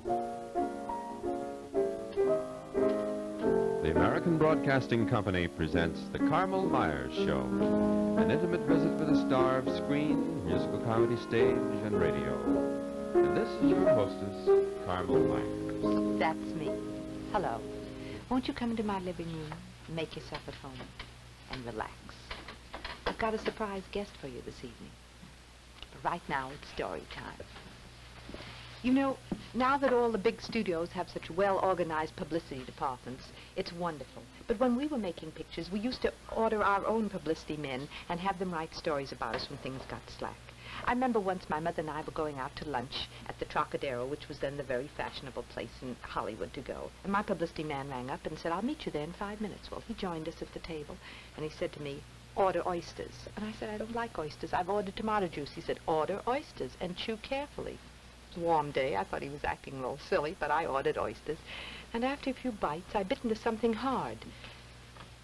The American Broadcasting Company presents The Carmel Myers Show, an intimate visit with a star of screen, musical comedy stage, and radio. And this is your hostess, Carmel Myers. That's me. Hello. Won't you come into my living room, make yourself at home, and relax? I've got a surprise guest for you this evening. But right now, it's story time. You know, now that all the big studios have such well-organized publicity departments, it's wonderful. But when we were making pictures, we used to order our own publicity men and have them write stories about us when things got slack. I remember once my mother and I were going out to lunch at the Trocadero, which was then the very fashionable place in Hollywood to go. And my publicity man rang up and said, "I'll meet you there in 5 minutes." Well, he joined us at the table, and he said to me, "Order oysters." And I said, "I don't like oysters. I've ordered tomato juice." He said, "Order oysters and chew carefully." It was a warm day. I thought he was acting a little silly, but I ordered oysters. And after a few bites, I bit into something hard.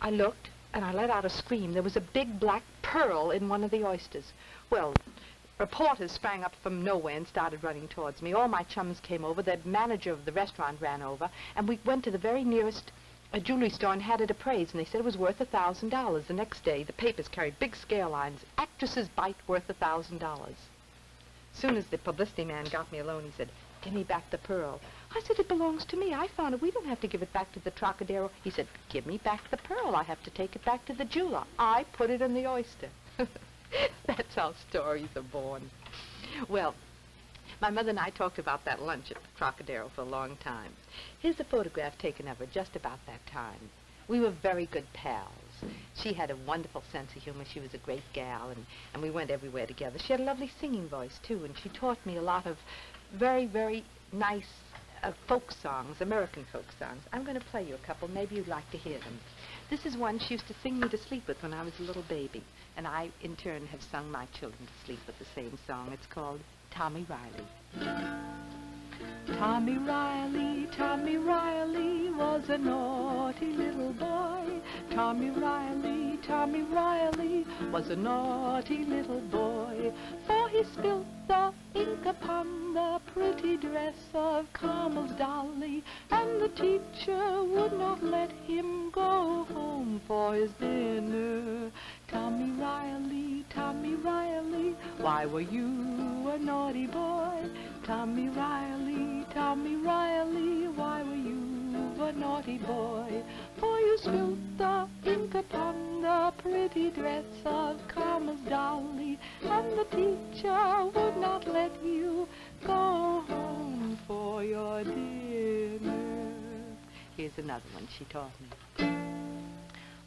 I looked, and I let out a scream. There was a big black pearl in one of the oysters. Well, reporters sprang up from nowhere and started running towards me. All my chums came over. The manager of the restaurant ran over, and we went to the very nearest jewelry store and had it appraised, and they said it was worth $1,000. The next day, the papers carried big scale lines, "Actress's bite worth $1,000. As soon as the publicity man got me alone, he said, "Give me back the pearl." I said, "It belongs to me. I found it. We don't have to give it back to the Trocadero." He said, "Give me back the pearl. I have to take it back to the jeweler." I put it in the oyster. That's how stories are born. Well, my mother and I talked about that lunch at the Trocadero for a long time. Here's a photograph taken of her just about that time. We were very good pals. She had a wonderful sense of humor. She was a great gal, and we went everywhere together. She had a lovely singing voice, too, and she taught me a lot of very, very nice folk songs, American folk songs. I'm going to play you a couple. Maybe you'd like to hear them. This is one she used to sing me to sleep with when I was a little baby, and I, in turn, have sung my children to sleep with the same song. It's called Tommy Riley. Tommy Riley was a naughty little boy. Tommy Riley was a naughty little boy, for he spilt the ink upon the pretty dress of Carmel's dolly, and the teacher would not let him go home for his dinner. Tommy Riley, why were you a naughty boy? Tommy Riley, why were you a naughty boy? For you spilt the ink upon the pretty dress of Carmel's dolly, and the teacher would not let you go home for your dinner. Here's another one she taught me.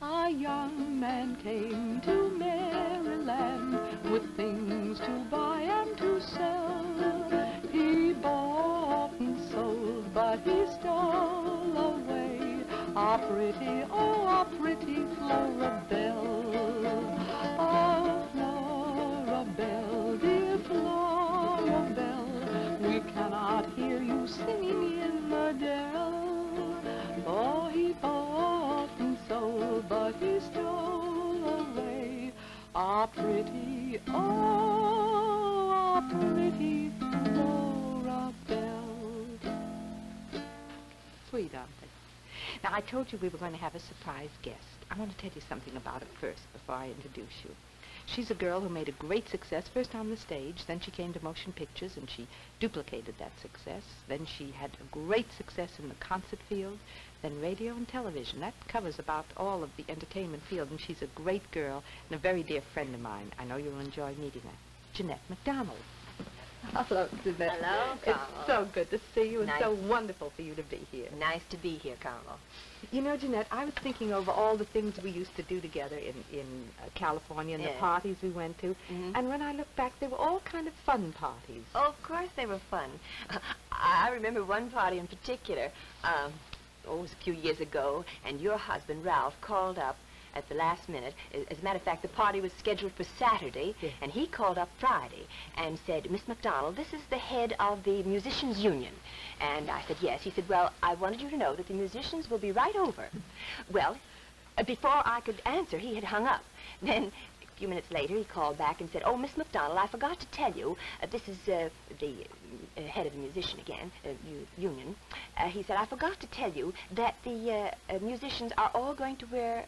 A young man came to Maryland with things to buy and to sell. He bought and sold, but he stole away a pretty Florabelle. Oh, Florabelle, dear Florabelle, we cannot hear you singing in the dell. Oh, he bought and sold, but he stole away a pretty Florabelle. Sweet, aren't they? Now, I told you we were going to have a surprise guest. I want to tell you something about her first before I introduce you. She's a girl who made a great success, first on the stage, then she came to motion pictures and she duplicated that success. Then she had a great success in the concert field, then radio and television. That covers about all of the entertainment field, and she's a great girl and a very dear friend of mine. I know you'll enjoy meeting her. Jeanette MacDonald. Hello, Jeanette. Hello, Carmel. It's so good to see you, and Nice. so wonderful for you to be here. Nice to be here, Carmel. You know, Jeanette, I was thinking over all the things we used to do together in California and the Yes. parties we went to, and when I look back, they were all kind of fun parties. Oh, of course they were fun. I remember one party in particular. It was a few years ago, and your husband, Ralph, called up at the last minute. As a matter of fact, the party was scheduled for Saturday, Yes. and he called up Friday and said, "Miss MacDonald, this is the head of the Musicians' Union." And I said, "Yes." He said, "Well, I wanted you to know that the musicians will be right over." Well, before I could answer, he had hung up. Then, a few minutes later, he called back and said, "Oh, Miss MacDonald, I forgot to tell you, this is the head of the union, he said, I forgot to tell you that the musicians are all going to wear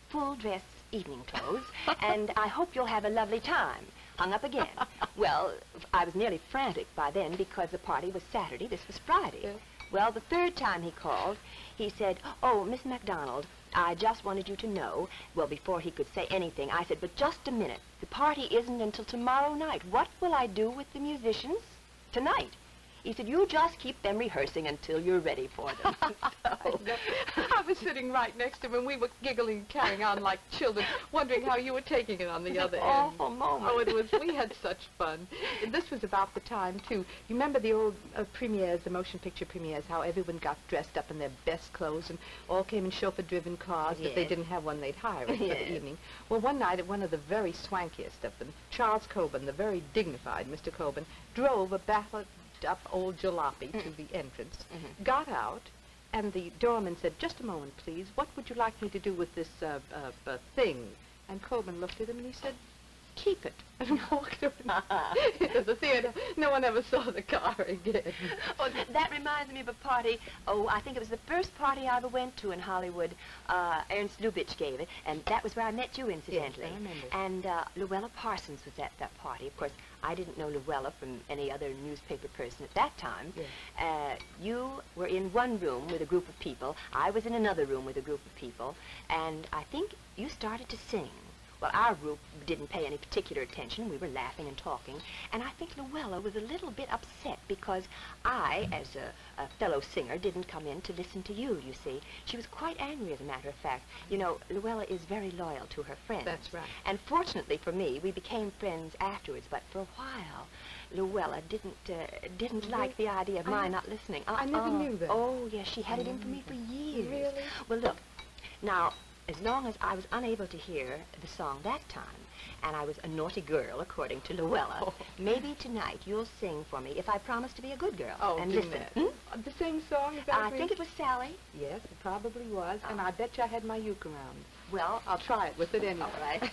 full dress evening clothes, and I hope you'll have a lovely time. Hung up again. Well, I was nearly frantic by then because the party was Saturday, this was Friday. Yes. Well, the third time he called, he said, oh, Miss MacDonald, I just wanted you to know. Well, before he could say anything, I said, but just a minute. The party isn't until tomorrow night. What will I do with the musicians tonight? He said, you just keep them rehearsing until you're ready for them. So, I was sitting right next to him, and we were giggling and carrying on like children, wondering how you were taking it on the other end. awful moment. Oh, we had such fun. This was about the time, too. You remember the old premieres, the motion picture premieres, how everyone got dressed up in their best clothes and all came in chauffeur-driven cars, but they Yes. didn't have one, they'd hire it for Yes. the evening. Well, one night at one of the very swankiest of them, Charles Coben, the very dignified Mr. Coben, drove a up old jalopy to the entrance, got out, and the doorman said, just a moment, please. What would you like me to do with this thing? And Coben looked at him and he said, keep it. And walked into the theater. No one ever saw the car again. Oh, that reminds me of a party. Oh, I think it was the first party I ever went to in Hollywood. Ernst Lubitsch gave it, and that was where I met you, incidentally. Yes, I remember. And Luella Parsons was at that party. Of course, I didn't know Luella from any other newspaper person at that time. Yes. You were in one room with a group of people. I was in another room with a group of people, and I think you started to sing. Well, our group didn't pay any particular attention. We were laughing and talking. And I think Luella was a little bit upset because I, as a fellow singer, didn't come in to listen to you, you see. She was quite angry, as a matter of fact. You know, Luella is very loyal to her friends. That's right. And fortunately for me, we became friends afterwards. But for a while, Luella didn't like the idea of my not listening. I never knew that. Oh, yes, she had it in for me for years. Really? Well, look, now, as long as I was unable to hear the song that time, and I was a naughty girl, according to Luella, maybe tonight you'll sing for me if I promise to be a good girl. Oh, and do listen. that. The same song? Is that I think it was Sally. Yes, it probably was, and I bet you I had my uke around. Well, I'll try it with it anyway. all right.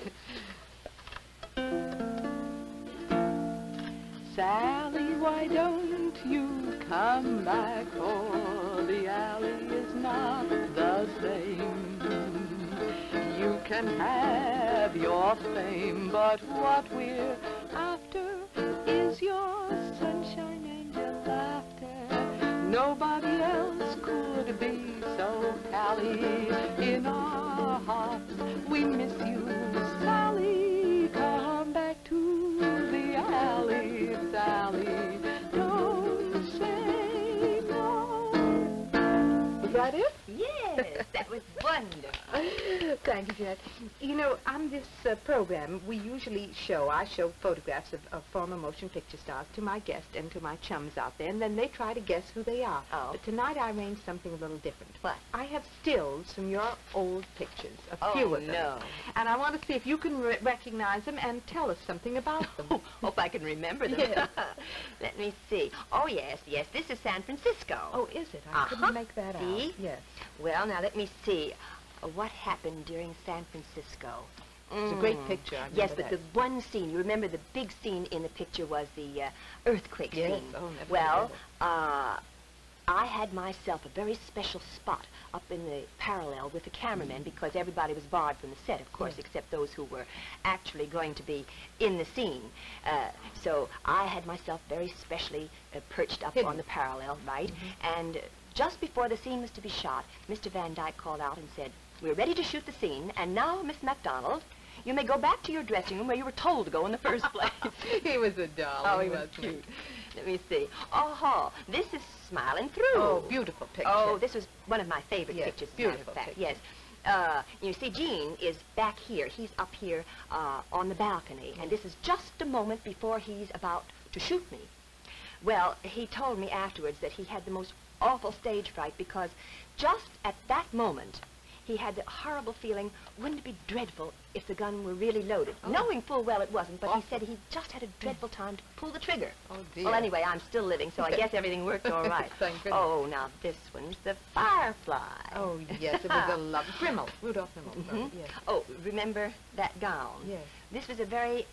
Sally, why don't you come back, for the alley is not the same. You can have your fame, but what we're after is your sunshine and your laughter. Nobody else could be so Cally. In our hearts we miss you, Sally. Come back to the alley, Sally. Don't say no. Was that it? Yes, that was wonderful. Thank you, Jeanette. You know, on this program, I show photographs of former motion picture stars to my guests and to my chums out there, and then they try to guess who they are. Oh. But tonight I arranged something a little different. What? I have stills from your old pictures, a Oh, few of them. no. And I want to see if you can recognize them and tell us something about them. Hope I can remember them. Yes. Let me see. Oh, yes, this is San Francisco. Oh, is it? I couldn't make that out. See? Yes. Well, now let me see. What happened during San Francisco? It's a great picture. I Yes, remember but that. the one scene, you remember the big scene in the picture was the earthquake Yes. scene. Oh, never Well, forget I had myself a very special spot up in the parallel with the cameramen because everybody was barred from the set, of course, except those who were actually going to be in the scene. So I had myself very specially perched up on the parallel, right? And just before the scene was to be shot, Mr. Van Dyke called out and said, "We're ready to shoot the scene, and now, Miss MacDonald, you may go back to your dressing room where you were told to go in the first place." He was a doll. Oh, he was cute. Let me see. Oh, this is Smiling Through. Oh, beautiful picture. Oh, this was one of my favorite Yes, pictures, as a matter of beautiful fact. picture. Yes. You see, Gene is back here. He's up here on the balcony, and this is just a moment before he's about to shoot me. Well, he told me afterwards that he had the most awful stage fright because just at that moment, he had the horrible feeling, wouldn't it be dreadful if the gun were really loaded? Knowing full well it wasn't, but he said he just had a dreadful time to pull the trigger. Oh, dear. Well, anyway, I'm still living, so I guess everything worked all right. Thank goodness. Oh, now this one's the Firefly. Oh, yes, it was a love. Rimmel, Rudolph Rimmel. Mhm. Yes. Oh, remember that gown? Yes. This was a very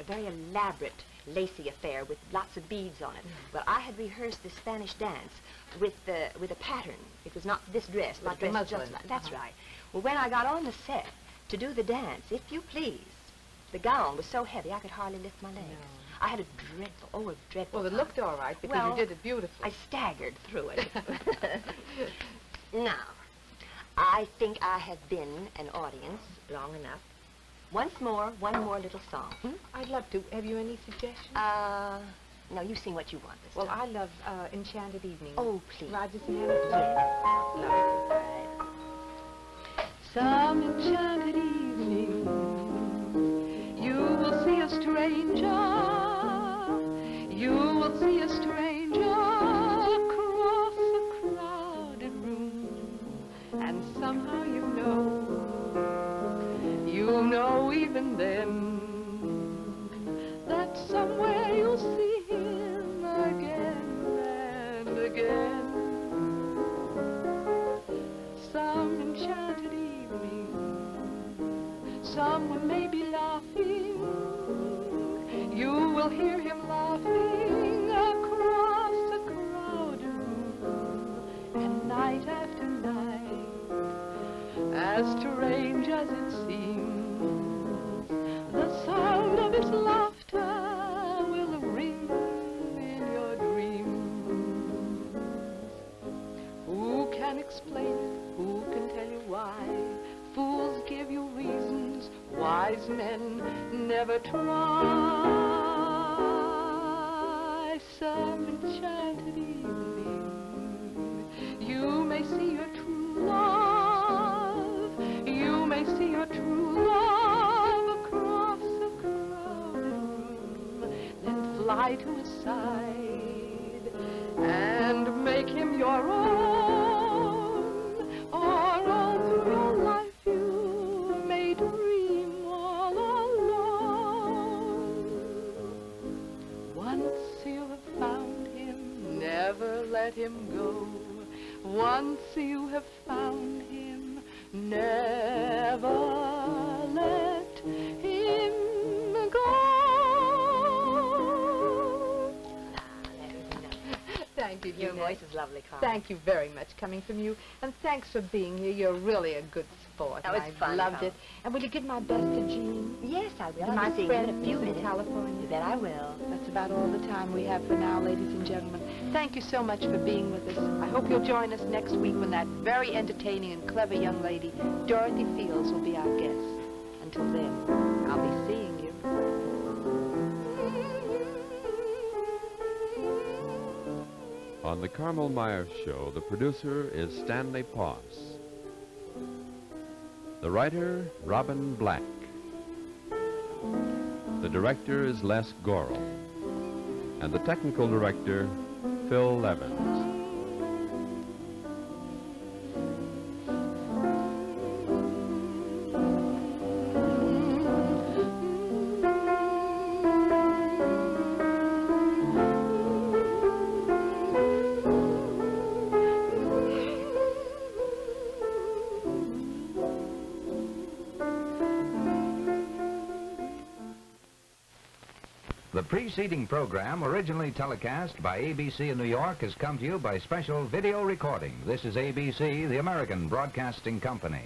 elaborate lacy affair with lots of beads on it. Well, I had rehearsed the Spanish dance with a pattern. It was not this dress, but Like a dress just muslin. like, that's right. Well, when I got on the set to do the dance, if you please, the gown was so heavy I could hardly lift my legs. No. I had a dreadful Well, it looked all right because Well, you did it beautifully. I staggered through it. Now, I think I have been an audience long enough. Once more, one more little song. I'd love to. Have you any suggestions? No, you sing what you want this Well, time. I love Enchanted Evening. Oh, please. Rogers and Hammerstein. Yes. Lovely. Some enchanted evening, you will see a stranger. You will see a stranger across a crowded room, and somehow you know even then, that somewhere you'll see him again and again. Some enchanted evening, someone may be laughing. You will hear him laughing across a crowded room, and night after night, as strange as it seems, the sound of his laughter will ring in your dreams. Who can explain it? Who can tell you why? Fools give you reasons, wise men never try. Some enchanted evening, you may see your true love. You may see your true love across a crowded room. Then fly to his side and make him your own. Or all through your life you may dream all alone. Once you have found him, never let him go. Once you have found him, never let him go. Thank you, Your Jeanette. voice is lovely, Carl. Thank you very much, coming from you. And thanks for being here. You're really a good sport. That was I fun, loved Carl. it. And will you give my best to Jean? Yes, I will. To I'll my be seeing you in a friends few in minutes. California. You bet I will. That's about all the time we have for now, ladies and gentlemen. Thank you so much for being with us. I hope you'll join us next week when that very entertaining and clever young lady, Dorothy Fields, will be our guest. Until then, I'll be seeing you. On the Carmel Myers Show, the producer is Stanley Poss. The writer, Robin Black. The director is Les Gorel. And the technical director, Phil Evans. The preceding program, originally telecast by ABC in New York, has come to you by special video recording. This is ABC, the American Broadcasting Company.